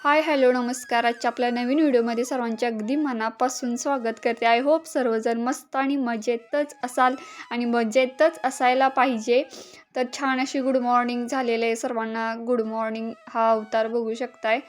हाय, hello, नमस्कार. आजच्या आपल्या नवीन व्हिडिओमध्ये सर्वांचे अगदी मनापासून स्वागत करते. आय होप सर्वजण मस्त आणि मजेतच असाल आणि मजेतच असायला पाहिजे. तर छान अशी गुड मॉर्निंग झालेलं आहे सर्वांना. गुड मॉर्निंग हा अवतार बघू शकताय.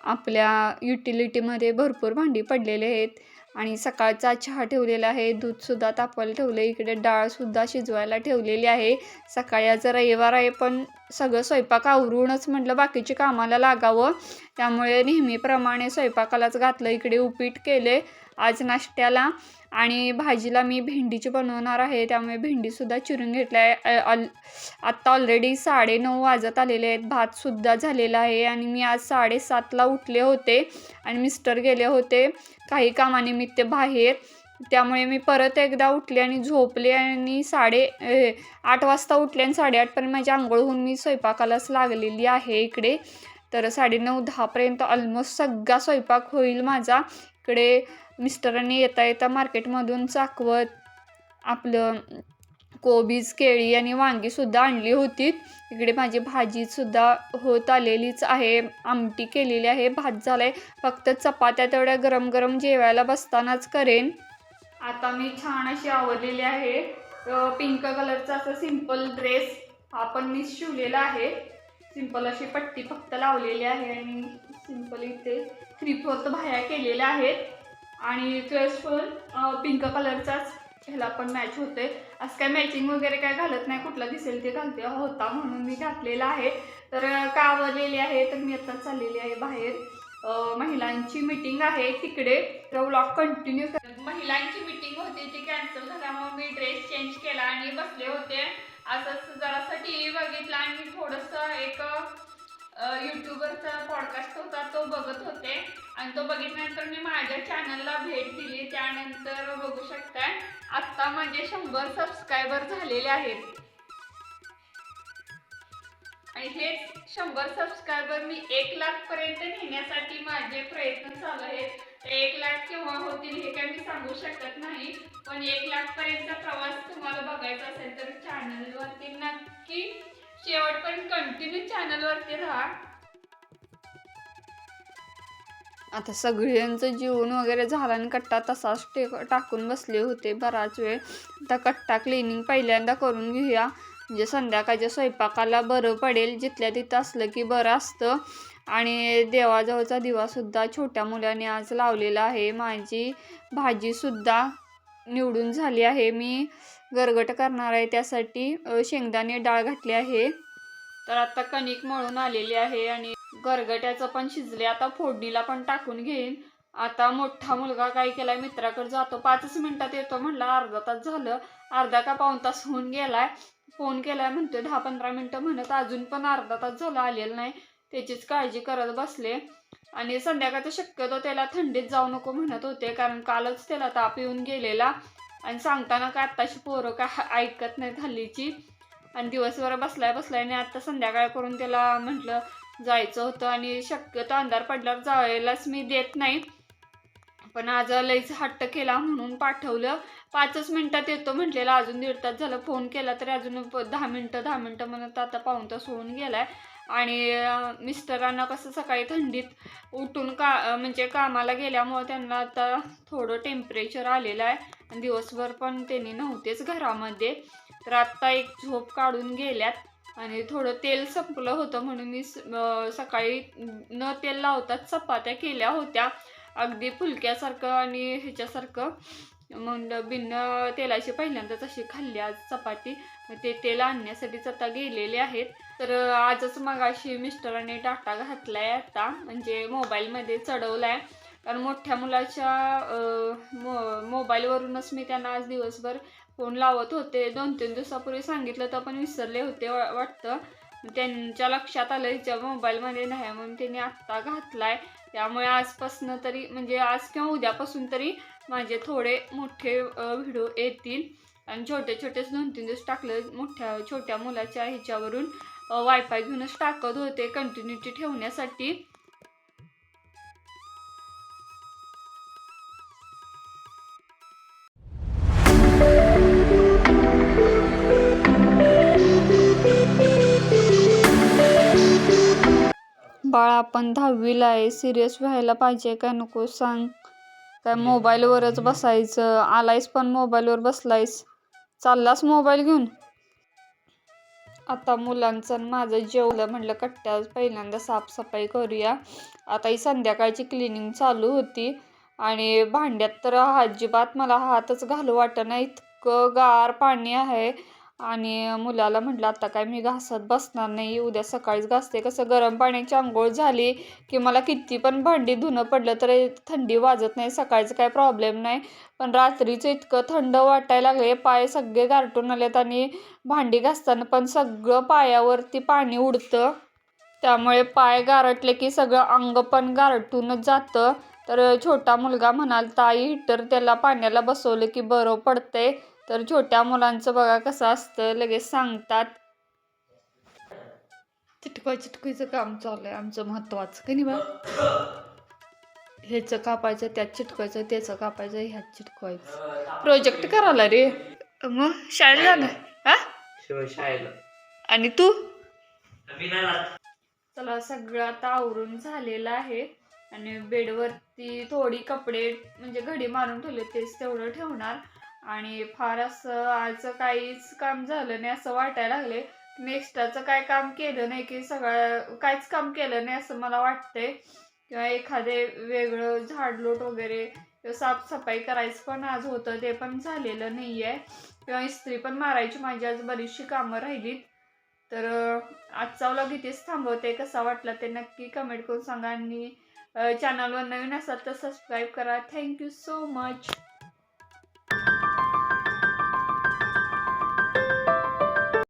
आपल्या युटिलिटीमध्ये भरपूर भांडी पडलेले आहेत आणि सकाळचा चहा ठेवलेला आहे. दूधसुद्धा तापवायला ठेवलं आहे. इकडे डाळसुद्धा शिजवायला ठेवलेली आहे. सकाळी आज रविवार आहे, पण सगळं स्वयंपाक आवरूनच म्हटलं बाकीची कामाला लागावं. त्यामुळे नेहमीप्रमाणे स्वयंपाकालाच घातलं. इकडे उपीट केले आज नाश्त्याला आणि भाजीला मी भेंडीची बनवणार आहे. त्यामुळे भेंडीसुद्धा चिरून घेतला आहे. आत्ता ऑलरेडी 9:30 वाजत आलेले आहेत. भातसुद्धा झालेला आहे आणि मी आज 7:30ला उठले होते आणि मिस्टर गेले होते काही कामानिमित्त बाहेर. त्यामुळे मी परत एकदा उठले आणि झोपले आणि 8 वाजता उठले आणि 8:30पर्यंत माझी आंघोळ होऊन मी स्वयंपाकालाच लागलेली आहे इकडे. तर 9:30-10पर्यंत ऑलमोस्ट सगळा स्वयंपाक होईल माझा. इकडे मिस्टरांनी येता येता मार्केटमधून चाकवत आपलं कोबीज, केळी आणि वांगीसुद्धा आणली होती. इकडे माझी भाजीसुद्धा होत आलेलीच आहे. आमटी केलेली आहे, भात झाला आहे. फक्त चपात्या तेवढ्या गरम गरम जेवायला बसतानाच करेन. आता मी छान अशी आवरलेली आहे. पिंक कलरचा असा सिंपल ड्रेस हा पण मी शिवलेला आहे. सिंपल अशी पट्टी फक्त लावलेली आहे आणि सिंपल इथे 3/4 बाह्या केलेल्या आहेत आणि ड्रेस पण पिंक कलरचाच ह्याला पण मॅच होते. असं काय मॅचिंग वगैरे काय घालत नाही, कुठला दिसेल ते घालते होता म्हणून मी घातलेला आहे. तर का आवरलेली आहे तर मी आता चाललेली आहे बाहेर. महिलांची मीटिंग आहे तिकडे. तर व्लॉग कंटिन्यू कर. महिलांची मीटिंग होती ती कॅन्सल झाल्यामुळे मी ड्रेस चेंज केला आणि बसले होते. असंच जरासा TV बघितला आणि थोडंसं एक यूट्यूबरचा पॉडकास्ट होता तो बघत होते आणि तो बघितल्यानंतर मी माझ्या चॅनलला भेट दिली. त्यानंतर बघू शकताय आत्ता माझे 100 सबस्क्रायबर झालेले आहेत आणि हेच 100 सबस्क्रायबर मी 1 लाखपर्यंत नेण्यासाठी माझे प्रयत्न चालू आहेत. 1 लाख केव्हा होतील हे काय मी सांगू शकत नाही, पण 1 लाखपर्यंतचा प्रवास तुम्हाला बघायचा असेल तर चॅनलवरती नक्की शेवटपर्यंत कंटिन्यू चॅनलवरती राहा. आता सगळ्यांचं जेवण वगैरे झालं आणि कट्टा तसाच टाकून बसले होते बराच वेळ. आता कट्टा क्लिनिंग पहिल्यांदा करून घेऊया, म्हणजे संध्याकाळच्या स्वयंपाकाला बरं पडेल. जिथल्या तिथं असलं की बरं असतं. आणि देवाजवळचा दिवासुद्धा छोट्या मुलाने आज लावलेला आहे. माझी भाजीसुद्धा निवडून झाली आहे. मी गरगट करणार आहे, त्यासाठी शेंगदाणे डाळ घातली आहे. तर आता कणिक मळून आलेली आहे आणि गरगट्याचं पण शिजले. आता फोडणीला पण टाकून घेईन. आता मोठा मुलगा काय केलाय, मित्राकडे जातो 5 मिनिटात येतो म्हटलं, अर्धा तास झालं, अर्धा का पाऊण तास होऊन गेलाय. फोन केलाय म्हणतोय 10-15 मिनिटं म्हणत, अजून पण अर्धा तास झाला आलेलं नाही. त्याचीच काळजी करत बसले. आणि संध्याकाळचं शक्यतो त्याला थंडीत जाऊ नको म्हणत होते, कारण कालच त्याला ताप येऊन गेलेला आणि सांगताना काय आत्ताशी पोरं काय ऐकत नाहीत हल्लीची. आणि दिवसभर बसलाय आणि आता संध्याकाळ करून त्याला म्हटलं जायचं होतं आणि शक्यतो अंधार पडल्यावर जायलाच मी देत नाही, पण आज लईच हट्ट केला म्हणून पाठवलं. 5 मिनिटात येतो म्हटलेला, अजून 1.5 तास झालं. फोन केला तरी अजून 10 मिनिटं म्हणत आता पाऊण तास होऊन गेलाय. आणि मिस्टरांना कसं सकाळी थंडीत उठून म्हणजे कामाला गेल्यामुळं त्यांना आता थोडं टेम्परेचर आलेलं आहे आणि दिवसभर पण त्यांनी नव्हतेच घरामध्ये. तर आत्ता एक झोप काढून गेल्यात आणि थोडं तेल संपलं होतं म्हणून मी सकाळी न तेल लावताच चपात्या केल्या होत्या, अगदी फुलक्यासारखं आणि ह्याच्यासारखं. मग बिन तेलाची पहिल्यांदाच अशी खाल्ली आज चपाती. ते तेल आणण्यासाठीच आता गेलेले आहेत. तर आजच मगाशी मिस्टरांनी डाटा घातलाय, आता म्हणजे मोबाईलमध्ये चढवलाय, कारण मोठ्या मुलाच्या मोबाईलवरूनच मी त्यांना आज दिवसभर फोन लावत होते. 2-3 दिवसापूर्वी सांगितलं तर पण विसरले होते वाटतं. त्यांच्या लक्षात आलं हिच्या मोबाईलमध्ये नाही म्हणून त्यांनी आत्ता घातलाय. त्यामुळे आजपासून तरी म्हणजे आज किंवा उद्यापासून तरी माझे थोडे मोठे व्हिडिओ येतील. आणि छोटेच 2-3 दिवस टाकलं छोट्या मुलाच्या ह्याच्यावरून वायफाय घेऊनच टाकत होते कंटिन्युटी ठेवण्यासाठी. बाळा आपण 10वीला आहे, सिरियस व्हायला पाहिजे काय नको सांग. काय मोबाईलवरच बसायचं, आलायस पण मोबाईलवर बसलायस, चाललास मोबाईल घेऊन. आता मुलांचं आणि माझं जेवलं म्हटलं कट्ट्यावर पहिल्यांदा साफसफाई करूया. आता ही संध्याकाळची क्लिनिंग चालू होती आणि भांड्यात तर अजिबात मला हातच घालू वाटेना, इतकं गार पाणी आहे. आणि मुलाला म्हटलं आता काय मी घासत बसणार नाही, उद्या सकाळीच घासते. कसं गरम पाण्याची आंघोळ झाली की मला किती पण भांडी धुणं पडलं तरी थंडी वाजत नाही, सकाळचं काय प्रॉब्लेम नाही. पण रात्रीचं इतकं थंड वाटायला लागले, पाय सगळे गारटून आलेत आणि भांडी घासताना पण सगळं पायावरती पाणी उडतं. त्यामुळे पाय गारटले की सगळं अंग पण गारटूनच जातं. तर छोटा मुलगा म्हणाल ताई हीटर त्याला पाण्याला बसवलं की बरं पडतंय. तर छोट्या मुलांचं बघा कसं असतं, लगेच सांगतात. चिटकवायचं काम चालू आहे आमचं महत्वाचं का नाही बा. ह्याचं कापायचं त्यात चिटकवायचं, त्याचं कापायचं ह्यात चिटकवायचं. प्रोजेक्ट करायला रे. मग शाळेला जाणार हा शाळेला. आणि तू. चला सगळं आता आवरून झालेलं आहे आणि बेडवरती थोडी कपडे म्हणजे घडी मारून ठेवले, तेच तेवढं ठेवणार. आणि फार असं आज काहीच काम झालं नाही असं वाटायला लागले. नेक्स्टचं काय काम केलं नाही की सगळं काहीच काम केलं नाही असं मला वाटतंय. किंवा एखादे वेगळं झाडलोट वगैरे किंवा साफसफाई करायचं पण आज होतं, ते पण झालेलं नाही आहे. किंवा इस्त्री पण मारायची माझी आज बरीचशी कामं राहिलीत. तर आजचा व्लॉग इथेच थांबवते. कसा वाटला ते नक्की कमेंट करून सांगा आणि चॅनलवर नवीन असाल तर सबस्क्राईब करा. Thank you so much.